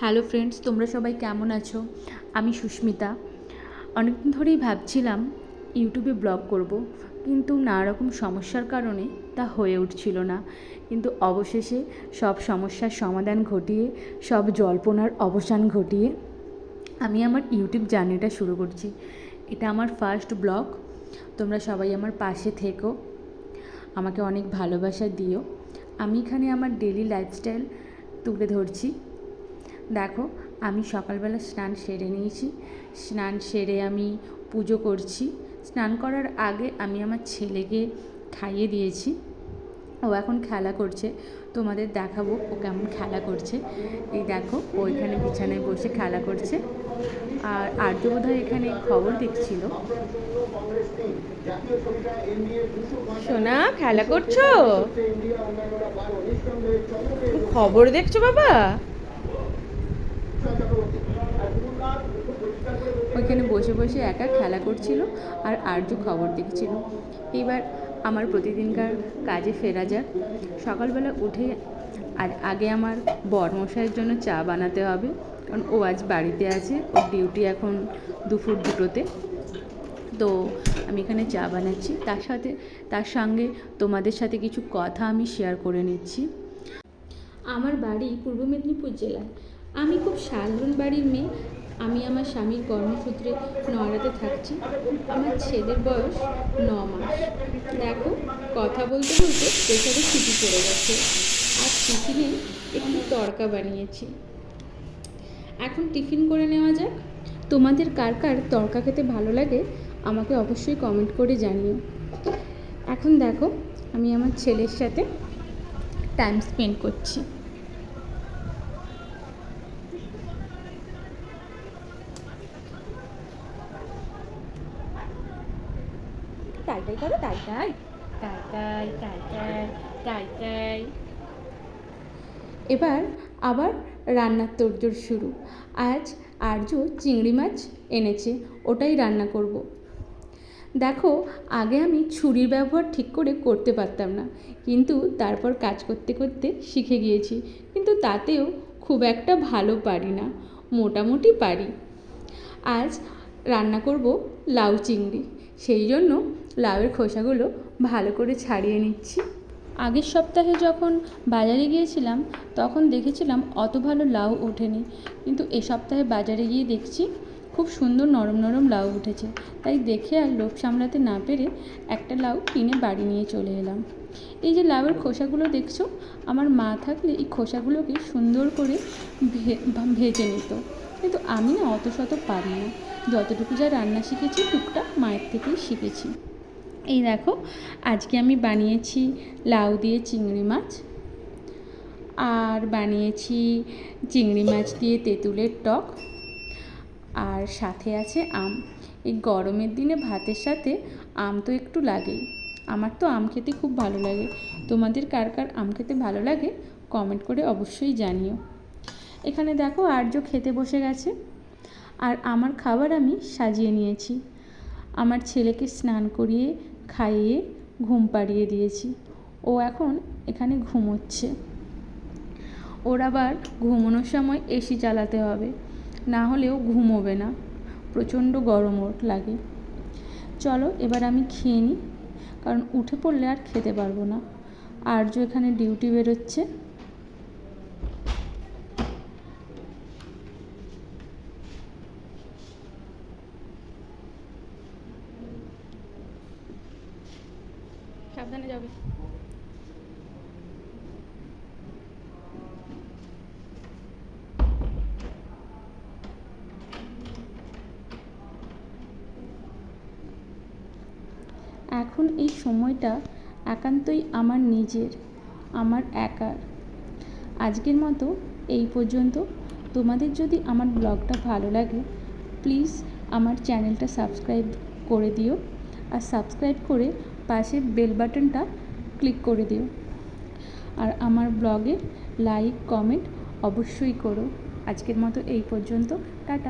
Hello friends, তোমরা সবাই কেমন আছো? আমি সুস্মিতা। অনেকদিন ধরেই ভাবছিলাম ইউটিউবে ব্লগ করব, কিন্তু নানা রকম সমস্যার কারণে তা হয়ে উঠছিল না। কিন্তু অবশেষে সব সমস্যার সমাধান ঘটিয়ে, সব জল্পনার অবসান ঘটিয়ে আমি আমার ইউটিউব জার্নিটা শুরু করছি। এটা আমার ফার্স্ট ব্লগ। তোমরা সবাই আমার পাশে থেকো, আমাকে অনেক ভালোবাসা দিও। আমি এখানে আমার ডেইলি লাইফস্টাইল তুলে ধরছি। দেখো, আমি সকালবেলা স্নান সেরে নিয়েছি। স্নান সেরে আমি পুজো করছি। স্নান করার আগে আমি আমার ছেলেকে খাইয়ে দিয়েছি। ও এখন খেলা করছে, তোমাদের দেখাবো ও কেমন খেলা করছে। এই দেখো, ও এখানে বিছানায় বসে খেলা করছে। আর আর্য বোধহয় এখানে খবর দেখছিল। সোনা, খেলা করছো? খবর দেখছো বাবা? ওইখানে বসে বসে একা খেলা করছিল আর আর্য খবর দেখছিল। এবার আমার প্রতিদিনকার কাজে ফেরা যাক। সকালবেলা উঠে আগে আমার বরমশাইয়ের জন্য চা বানাতে হবে, কারণ ও আজ বাড়িতে আছে। ওর ডিউটি এখন দুপুর 2টোতে। তো আমি এখানে চা বানাচ্ছি, তার সঙ্গে তোমাদের সাথে কিছু কথা আমি শেয়ার করে নিচ্ছি। আমার বাড়ি পূর্ব মেদিনীপুর জেলায়। আমি খুব সাধারণ বাড়ির মেয়ে। আমি আমার স্বামীর কর্মসূত্রে নয়ডাতে থাকছি। আমার ছেলের বয়স 9 মাস। দেখো, কথা বলতে বলতে প্রেসারে সিটি পড়ে গেছে। আর টিফিনে একটু তড়কা বানিয়েছি। এখন টিফিন করে নেওয়া যাক। তোমাদের কার কার তড়কা খেতে ভালো লাগে আমাকে অবশ্যই কমেন্ট করে জানিও। এখন দেখো, আমি আমার ছেলের সাথে টাইম স্পেন্ড করছি। তাই তাই করো, তাই তাই তাই তাই তাই তাই তাই তাই। এবার আবার রান্নার তোড়জোড় শুরু। আজ আর্য চিংড়ি মাছ এনেছে, ওটাই রান্না করব। দেখো, আগে আমি ছুরির ব্যবহার ঠিক করে করতে পারতাম না, কিন্তু তারপর কাজ করতে করতে শিখে গিয়েছি। কিন্তু তাতেও খুব একটা ভালো পারি না, মোটামুটি পারি। আজ রান্না করব লাউ চিংড়ি। সেই জন্য লাউয়ের খোসাগুলো ভালো করে ছাড়িয়ে নিচ্ছি। আগের সপ্তাহে যখন বাজারে গিয়েছিলাম তখন দেখেছিলাম অত ভালো লাউ ওঠেনি, কিন্তু এ সপ্তাহে বাজারে গিয়ে দেখছি খুব সুন্দর নরম নরম লাউ উঠেছে। তাই দেখে আর লোভ সামলাতে না পেরে একটা লাউ কিনে বাড়ি নিয়ে চলে এলাম। এই যে লাউয়ের খোসাগুলো দেখছো, আমার মা থাকলে এই খোসাগুলোকে সুন্দর করে ভেজে নিত, কিন্তু আমি না অত শত পারি না। যতটুকু যা রান্না শিখেছি টুকটাক মায়ের থেকেই শিখেছি। এই দেখো, আজকে আমি বানিয়েছি লাউ দিয়ে চিংড়ি মাছ, আর বানিয়েছি চিংড়ি মাছ দিয়ে তেঁতুলের টক, আর সাথে আছে আম। এই গরমের দিনে ভাতের সাথে আম তো একটু লাগেই। আমার তো আম খেতে খুব ভালো লাগে। তোমাদের কার কার আম খেতে ভালো লাগে কমেন্ট করে অবশ্যই জানিও। এখানে দেখো, আর্য খেতে বসে গেছে, আর আমার খাবার আমি সাজিয়ে নিয়েছি। আমার ছেলেকে স্নান করিয়ে খাইয়ে ঘুম পাড়িয়ে দিয়েছি। ও এখন এখানে ঘুমোচ্ছে। ওর আবার ঘুমোনোর সময় এসি চালাতে হবে, না হলেও ঘুমোবে না, প্রচণ্ড গরম ওর লাগে। চলো এবার আমি খেয়ে নিই, কারণ উঠে পড়লে আর খেতে পারবো না। আর্য এখানে ডিউটি বেরোচ্ছে। সাবধানে যাবে। এখন এই সময়টা একান্তই আমার নিজের, আমার একার। আজকের মতো এই পর্যন্ত। তোমাদের যদি আমার ব্লগটা ভালো লাগে প্লিজ আমার চ্যানেলটা সাবস্ক্রাইব করে দিও, আর সাবস্ক্রাইব করে পাশের বেল বাটনটা ক্লিক করে দিও। আর আমার ব্লগে লাইক কমেন্ট অবশ্যই করো। আজকের মতো এই পর্যন্ত, টাটা।